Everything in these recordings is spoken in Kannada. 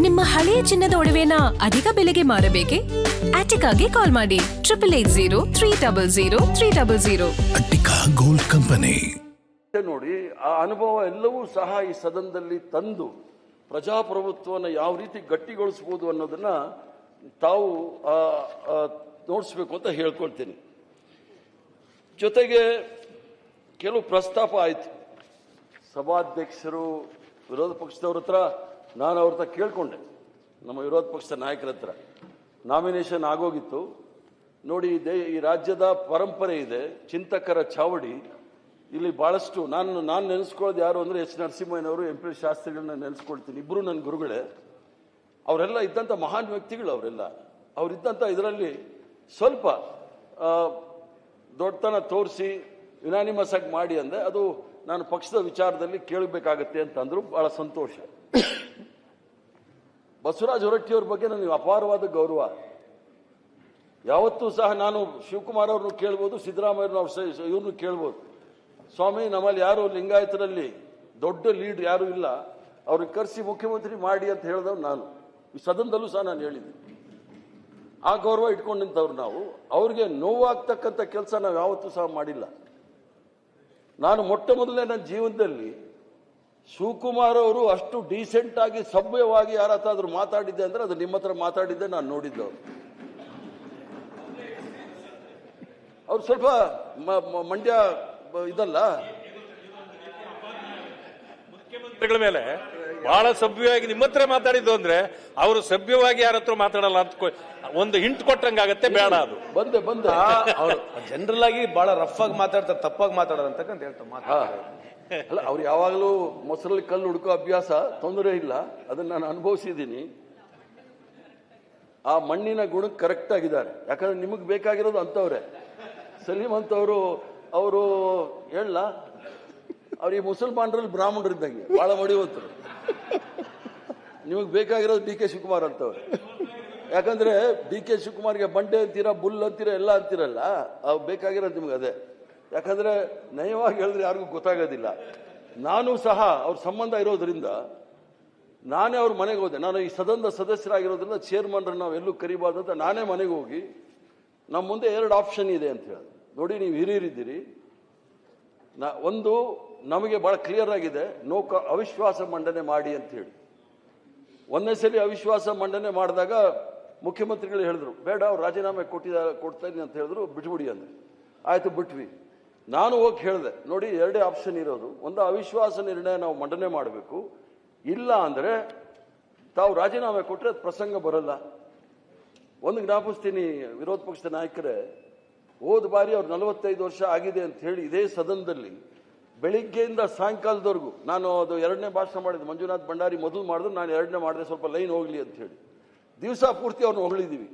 ನಿಮ್ಮ ಹಳೆಯ ಚಿನ್ನದ ಒಡವೆನ ಅಧಿಕ ಬೆಲೆಗೆ ಮಾರಬೇಕೆ? ಆಟಿಕಾಗೆ ಕಾಲ್ ಮಾಡಿ 8880 ಅಟ್ಟಿಕಾ ಗೋಲ್ಡ್ ಕಂಪನಿ. ನೋಡಿ, ಆ ಅನುಭವ ಎಲ್ಲವೂ ಸಹ ಈ ಸದನದಲ್ಲಿ ತಂದು ಪ್ರಜಾಪ್ರಭುತ್ವವನ್ನು ಯಾವ ರೀತಿ ಗಟ್ಟಿಗೊಳಿಸಬಹುದು ಅನ್ನೋದನ್ನ ತಾವು ನೋಡಿಸ್ಬೇಕು ಅಂತ ಹೇಳ್ಕೊಳ್ತೀನಿ. ಜೊತೆಗೆ ಕೆಲವು ಪ್ರಸ್ತಾಪ ಆಯಿತು. ಸಭಾಧ್ಯಕ್ಷರು ವಿರೋಧ ಪಕ್ಷದವ್ರ ಹತ್ರ ನಾನು ಅವ್ರ ಹತ್ರ ಕೇಳ್ಕೊಂಡೆ, ನಮ್ಮ ವಿರೋಧ ಪಕ್ಷದ ನಾಯಕರ ಹತ್ರ ನಾಮಿನೇಷನ್ ಆಗೋಗಿತ್ತು. ನೋಡಿ, ಈ ರಾಜ್ಯದ ಪರಂಪರೆ ಇದೆ, ಚಿಂತಕರ ಚಾವಡಿ. ಇಲ್ಲಿ ಬಹಳಷ್ಟು ನಾನು ನೆನೆಸ್ಕೊಳ್ಳೋದು ಯಾರು ಅಂದರೆ ಎಚ್ ನರಸಿಂಹಯ್ಯನವರು, ಎಂ ಪಿ ಶಾಸ್ತ್ರಿಗಳನ್ನ ನೆನೆಸ್ಕೊಳ್ತೀನಿ. ಇಬ್ಬರು ನನ್ನ ಗುರುಗಳೇ. ಅವರೆಲ್ಲ ಇದ್ದಂಥ ಮಹಾನ್ ವ್ಯಕ್ತಿಗಳು. ಅವರಿದ್ದಂಥ ಇದರಲ್ಲಿ ಸ್ವಲ್ಪ ದೊಡ್ಡತನ ತೋರಿಸಿ ಯುನಾನಿಮಸ್ ಆಗಿ ಮಾಡಿ ಅಂದರೆ ಅದು ನಾನು ಪಕ್ಷದ ವಿಚಾರದಲ್ಲಿ ಕೇಳಬೇಕಾಗತ್ತೆ ಅಂತಂದ್ರು. ಬಹಳ ಸಂತೋಷ. ಬಸವರಾಜ ಹೊರಟ್ಟಿಯವ್ರ ಬಗ್ಗೆ ನನಗೆ ಅಪಾರವಾದ ಗೌರವ. ಯಾವತ್ತೂ ಸಹ ನಾನು ಶಿವಕುಮಾರ್ ಅವ್ರನ್ನು ಕೇಳ್ಬೋದು, ಸಿದ್ದರಾಮಯ್ಯವ್ರನ್ನ ಇವ್ರನ್ನು ಕೇಳ್ಬೋದು. ಸ್ವಾಮಿ, ನಮ್ಮಲ್ಲಿ ಯಾರು ಲಿಂಗಾಯತರಲ್ಲಿ ದೊಡ್ಡ ಲೀಡ್ ಯಾರು ಇಲ್ಲ, ಅವ್ರಿಗೆ ಕರೆಸಿ ಮುಖ್ಯಮಂತ್ರಿ ಮಾಡಿ ಅಂತ ಹೇಳಿದವ್ರು ನಾನು. ಈ ಸದನದಲ್ಲೂ ಸಹ ನಾನು ಹೇಳಿದ್ದೆ. ಆ ಗೌರವ ಇಟ್ಕೊಂಡು ನಿಂತವ್ರು ನಾವು. ಅವ್ರಿಗೆ ನೋವಾಗ್ತಕ್ಕಂಥ ಕೆಲಸ ನಾವು ಯಾವತ್ತೂ ಸಹ ಮಾಡಿಲ್ಲ. ನಾನು ಮೊಟ್ಟ ಮೊದಲನೇ ನನ್ನ ಜೀವನದಲ್ಲಿ ಶಿವಕುಮಾರ್ ಅವರು ಅಷ್ಟು ಡೀಸೆಂಟ್ ಆಗಿ ಸಭ್ಯವಾಗಿ ಯಾರತ್ತಾದ್ರೂ ಮಾತಾಡಿದ್ದೆ ಅಂದ್ರೆ ಅದು ನಿಮ್ಮ ಹತ್ರ ಮಾತಾಡಿದ್ದೆ ನಾನು ನೋಡಿದ್ದವ್ರು. ಅವ್ರು ಸ್ವಲ್ಪ ಮಂಡ್ಯ ಇದಲ್ಲ, ಮುಖ್ಯಮಂತ್ರಿಗಳ ಮೇಲೆ ಬಹಳ ಸಭ್ಯವಾಗಿ ನಿಮ್ಮ ಹತ್ರ ಮಾತಾಡಿದ್ದು ಅಂದ್ರೆ ಅವರು ಸಭ್ಯವಾಗಿ ಯಾರ ಹತ್ರ ಮಾತಾಡಲ್ಲ ಅಂತ ಒಂದು ಹಿಂಟ್ ಕೊಟ್ಟಂಗಾಗತ್ತೆ. ಬೇಡ, ಅದು ಬಂದೆ ಅವರು ಜನರಲ್ ಆಗಿ ಬಹಳ ರಫ್ ಆಗಿ ಮಾತಾಡ್ತಾರೆ, ತಪ್ಪಾಗಿ ಮಾತಾಡೋದಂತಕ್ಕಂತ ಹೇಳ್ತಾರೆ. ಅಲ್ಲ, ಅವ್ರು ಯಾವಾಗಲೂ ಮೊಸರಲ್ಲಿ ಕಲ್ಲು ಹುಡುಕೋ ಅಭ್ಯಾಸ, ತೊಂದರೆ ಇಲ್ಲ, ಅದನ್ನ ನಾನು ಅನುಭವಿಸಿದ್ದೀನಿ. ಆ ಮಣ್ಣಿನ ಗುಣಕ್ಕೆ ಕರೆಕ್ಟ್ ಆಗಿದ್ದಾರೆ. ಯಾಕಂದ್ರೆ ನಿಮಗೆ ಬೇಕಾಗಿರೋದು ಅಂತವ್ರೆ. ಸಲೀಂ ಅಂತವರು ಅವರು ಹೇಳ, ಅವ್ರು ಈ ಮುಸಲ್ಮಾನರಲ್ಲಿ ಬ್ರಾಹ್ಮಣರಿದ್ದಂಗೆ ಬಹಳ ಮಡಿವಂತರು. ನಿಮಗೆ ಬೇಕಾಗಿರೋದು ಡಿ ಕೆ ಶಿವಕುಮಾರ್ ಅಂತವ್ರೆ. ಯಾಕಂದ್ರೆ ಡಿ ಕೆ ಶಿವಕುಮಾರ್ಗೆ ಬಂಡೆ ಅಂತೀರ, ಬುಲ್ ಅಂತೀರ, ಎಲ್ಲ ಅಂತೀರಲ್ಲ, ಬೇಕಾಗಿರೋದು ನಿಮ್ಗೆ ಅದೇ. ಯಾಕಂದ್ರೆ ನಯವಾಗಿ ಹೇಳಿದ್ರೆ ಯಾರಿಗೂ ಗೊತ್ತಾಗೋದಿಲ್ಲ. ನಾನು ಸಹ ಅವ್ರ ಸಂಬಂಧ ಇರೋದ್ರಿಂದ ನಾನೇ ಅವ್ರ ಮನೆಗೆ ಹೋದೆ. ನಾನು ಈ ಸದನದ ಸದಸ್ಯರಾಗಿರೋದ್ರಿಂದ ಚೇರ್ಮನ್ರನ್ನ ನಾವು ಎಲ್ಲೂ ಕರಿಬಾರ್ದು ಅಂತ ನಾನೇ ಮನೆಗೆ ಹೋಗಿ ನಮ್ಮ ಮುಂದೆ 2 ಆಪ್ಷನ್ ಇದೆ ಅಂತ ಹೇಳಿ, ನೋಡಿ ನೀವು ಹಿರಿಯರಿದ್ದೀರಿ, ಒಂದು ನಮಗೆ ಬಹಳ ಕ್ಲಿಯರ್ ಆಗಿದೆ, ಅವಿಶ್ವಾಸ ಮಂಡನೆ ಮಾಡಿ ಅಂತ ಹೇಳಿ. ಒಂದೇ ಸಲ ಅವಿಶ್ವಾಸ ಮಂಡನೆ ಮಾಡಿದಾಗ ಮುಖ್ಯಮಂತ್ರಿಗಳು ಹೇಳಿದ್ರು, ಬೇಡ ಅವ್ರು ರಾಜೀನಾಮೆ ಕೊಡ್ತಾ ಇದ್ದೀನಿ ಅಂತ ಹೇಳಿದ್ರು, ಬಿಟ್ಬಿಡಿ ಅಂದ್ರೆ. ಆಯ್ತು, ಬಿಟ್ವಿ. ನಾನು ಹೋಗಿ ಹೇಳಿದೆ, ನೋಡಿ 2 ಆಪ್ಷನ್ ಇರೋದು, ಒಂದು ಅವಿಶ್ವಾಸ ನಿರ್ಣಯ ನಾವು ಮಂಡನೆ ಮಾಡಬೇಕು, ಇಲ್ಲ ಅಂದ್ರೆ ತಾವು ರಾಜೀನಾಮೆ ಕೊಟ್ಟರೆ ಅದು ಪ್ರಸಂಗ ಬರಲ್ಲ. ಒಂದು ಜ್ಞಾಪಿಸ್ತೀನಿ, ವಿರೋಧ ಪಕ್ಷದ ನಾಯಕರೇ, ಹೋದ ಬಾರಿ ಅವ್ರು 45 ವರ್ಷ ಆಗಿದೆ ಅಂತ ಹೇಳಿ ಇದೇ ಸದನದಲ್ಲಿ ಬೆಳಿಗ್ಗೆಯಿಂದ ಸಾಯಂಕಾಲದವರೆಗೂ, ನಾನು ಅದು 2ನೇ ಭಾಷಣ ಮಾಡಿದೆ, ಮಂಜುನಾಥ್ ಭಂಡಾರಿ ಮೊದಲು ಮಾಡಿದ್ರು, ನಾನು 2ನೇ ಮಾಡಿದೆ, ಸ್ವಲ್ಪ ಲೈನ್ ಹೋಗ್ಲಿ ಅಂತ ಹೇಳಿ ದಿವಸ ಪೂರ್ತಿ ಅವ್ರನ್ನ ಹೊಗಳಿದ್ದೀವಿ,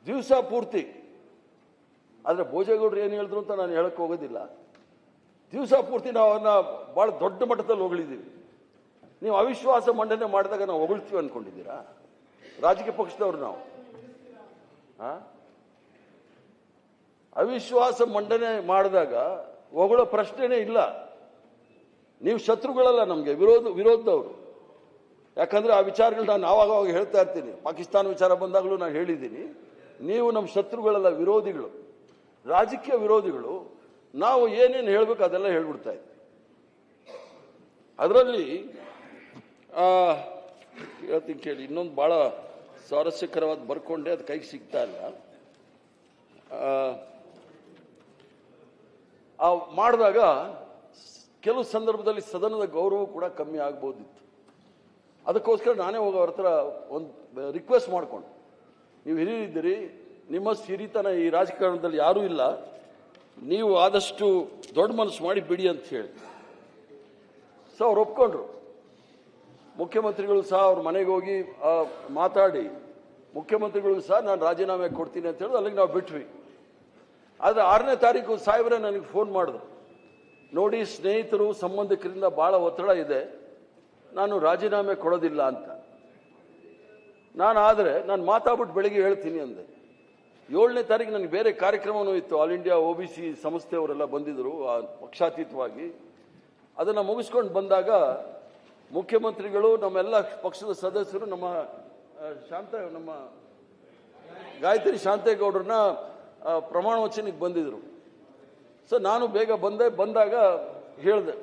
ದಿವಸ ಪೂರ್ತಿ. ಆದರೆ ಭೋಜೇಗೌಡರು ಏನು ಹೇಳಿದ್ರು ಅಂತ ನಾನು ಹೇಳಕ್ಕೆ ಹೋಗೋದಿಲ್ಲ. ದಿವಸ ಪೂರ್ತಿ ನಾವು ಅವ್ರನ್ನ ಭಾಳ ದೊಡ್ಡ ಮಟ್ಟದಲ್ಲಿ ಹೊಗಳಿದ್ದೀವಿ. ನೀವು ಅವಿಶ್ವಾಸ ಮಂಡನೆ ಮಾಡಿದಾಗ ನಾವು ಹೊಗಳ್ತೀವಿ ಅನ್ಕೊಂಡಿದ್ದೀರಾ? ರಾಜಕೀಯ ಪಕ್ಷದವ್ರು ನಾವು ಅವಿಶ್ವಾಸ ಮಂಡನೆ ಮಾಡಿದಾಗ ಹೊಗಳೋ ಪ್ರಶ್ನೆನೇ ಇಲ್ಲ. ನೀವು ಶತ್ರುಗಳಲ್ಲ, ನಮಗೆ ವಿರೋಧದವರು. ಯಾಕಂದ್ರೆ ಆ ವಿಚಾರಗಳು ನಾನು ಆವಾಗ ಹೇಳ್ತಾ ಇರ್ತೀನಿ. ಪಾಕಿಸ್ತಾನ ವಿಚಾರ ಬಂದಾಗಲೂ ನಾನು ಹೇಳಿದ್ದೀನಿ, ನೀವು ನಮ್ಮ ಶತ್ರುಗಳಲ್ಲ, ವಿರೋಧಿಗಳು, ರಾಜಕೀಯ ವಿರೋಧಿಗಳು. ನಾವು ಏನೇನು ಹೇಳ್ಬೇಕು ಅದೆಲ್ಲ ಹೇಳ್ಬಿಡ್ತಾ ಇದ್ವಿ. ಅದರಲ್ಲಿ ಹೇಳ್ತೀನಿ ಕೇಳಿ, ಇನ್ನೊಂದು ಬಹಳ ಸ್ವಾರಸ್ಯಕರವಾದ ಬರ್ಕೊಂಡೆ, ಅದು ಕೈಗೆ ಸಿಗ್ತಾ ಇಲ್ಲ. ಮಾಡಿದಾಗ ಕೆಲವು ಸಂದರ್ಭದಲ್ಲಿ ಸದನದ ಗೌರವ ಕೂಡ ಕಮ್ಮಿ ಆಗ್ಬೋದಿತ್ತು. ಅದಕ್ಕೋಸ್ಕರ ನಾನೇ ಹೋಗಿ ಅವ್ರ ಹತ್ರ ಒಂದು ರಿಕ್ವೆಸ್ಟ್ ಮಾಡ್ಕೊಂಡು, ನೀವು ಹಿರಿಯರಿದ್ದೀರಿ, ನಿಮ್ಮಷ್ಟು ಹಿರಿತನ ಈ ರಾಜಕಾರಣದಲ್ಲಿ ಯಾರೂ ಇಲ್ಲ, ನೀವು ಆದಷ್ಟು ದೊಡ್ಡ ಮನಸ್ಸು ಮಾಡಿ ಬಿಡಿ ಅಂತ ಹೇಳಿ. ಸೊ ಅವ್ರು ಒಪ್ಕೊಂಡ್ರು. ಮುಖ್ಯಮಂತ್ರಿಗಳು ಸಹ ಅವ್ರ ಮನೆಗೆ ಹೋಗಿ ಮಾತಾಡಿ ಮುಖ್ಯಮಂತ್ರಿಗಳಿಗೂ ಸಹ ನಾನು ರಾಜೀನಾಮೆ ಕೊಡ್ತೀನಿ ಅಂತ ಹೇಳಿ ಅಲ್ಲಿಗೆ ನಾವು ಬಿಟ್ವಿ. ಆದರೆ 6ನೇ ತಾರೀಕು ಸಾಹೇಬ್ರೆ ನನಗೆ ಫೋನ್ ಮಾಡಿದ್ರು, ನೋಡಿ ಸ್ನೇಹಿತರು ಸಂಬಂಧಿಕರಿಂದ ಭಾಳ ಒತ್ತಡ ಇದೆ, ನಾನು ರಾಜೀನಾಮೆ ಕೊಡೋದಿಲ್ಲ ಅಂತ. ನಾನು ಮಾತಾಡ್ಬಿಟ್ಟು ಬೆಳಿಗ್ಗೆ ಹೇಳ್ತೀನಿ ಅಂದೆ. 7ನೇ ತಾರೀಕು ನನಗೆ ಬೇರೆ ಕಾರ್ಯಕ್ರಮವೂ ಇತ್ತು. ಆಲ್ ಇಂಡಿಯಾ OBC ಸಂಸ್ಥೆಯವರೆಲ್ಲ ಬಂದಿದ್ದರು ಪಕ್ಷಾತೀತವಾಗಿ. ಅದನ್ನು ಮುಗಿಸ್ಕೊಂಡು ಬಂದಾಗ ಮುಖ್ಯಮಂತ್ರಿಗಳು ನಮ್ಮೆಲ್ಲ ಪಕ್ಷದ ಸದಸ್ಯರು ನಮ್ಮ ಗಾಯತ್ರಿ ಶಾಂತೇಗೌಡರನ್ನ ಪ್ರಮಾಣ ವಚನಕ್ಕೆ ಬಂದಿದ್ರು. ಸೊ ನಾನು ಬೇಗ ಬಂದಾಗ ಹೇಳಿದೆ,